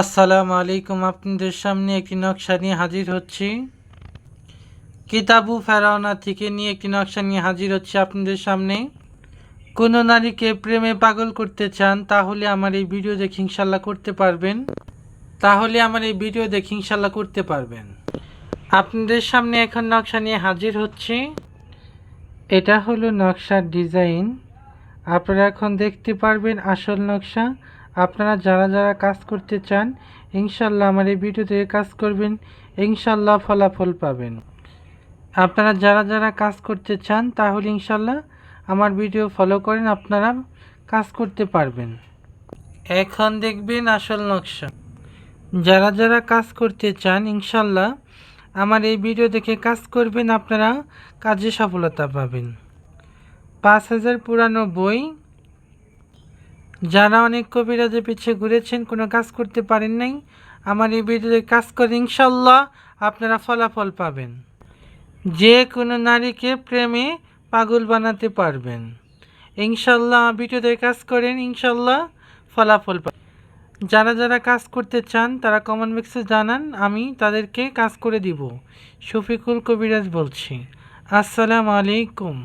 আসসালামু আলাইকুম। আপনাদের সামনে একটি নকশা নিয়ে হাজির হচ্ছি। কিতাবু ফেরাউনা থেকে নিয়ে একটি নকশা নিয়ে হাজির হচ্ছে আপনাদের সামনে। কোনো নারীকে প্রেমে পাগল করতে চান তাহলে আমার এই ভিডিও দেখে ইনশাল্লাহ করতে পারবেন। আপনাদের সামনে এখন নকশা নিয়ে হাজির হচ্ছি। এটা হলো নকশার ডিজাইন। আপনারা এখন দেখতে পারবেন আসল নকশা। আপনারা যারা যারা কাজ করতে চান ইনশাল্লাহ আমার এই ভিডিওতে কাজ করবেন, ইনশাল্লাহ ফলাফল পাবেন। আপনারা যারা যারা কাজ করতে চান তাহলে ইনশাল্লাহ আমার ভিডিও ফলো করেন, আপনারা কাজ করতে পারবেন। এখন দেখবেন আসল নকশা। যারা যারা কাজ করতে চান ইনশাল্লাহ আমার এই ভিডিও দেখে কাজ করবেন, আপনারা কাজে সফলতা পাবেন। 5000 পুরানো বই। যারা অনেক কবিরাজের পিছিয়ে ঘুরেছেন, কোনো কাজ করতে পারেন নাই, আমার এই ভিডিওতে কাজ করে ইনশাল্লাহ আপনারা ফলাফল পাবেন। যে কোনো নারীকে প্রেমে পাগল বানাতে পারবেন ইনশাল্লাহ। ভিডিওতে কাজ করেন, ইনশাল্লাহ ফলাফল পাবেন। যারা যারা কাজ করতে চান তারা কমেন্ট বক্সে জানান, আমি তাদেরকে কাজ করে দিব। শফিকুল কবিরাজ বলছি। আসসালামু আলাইকুম।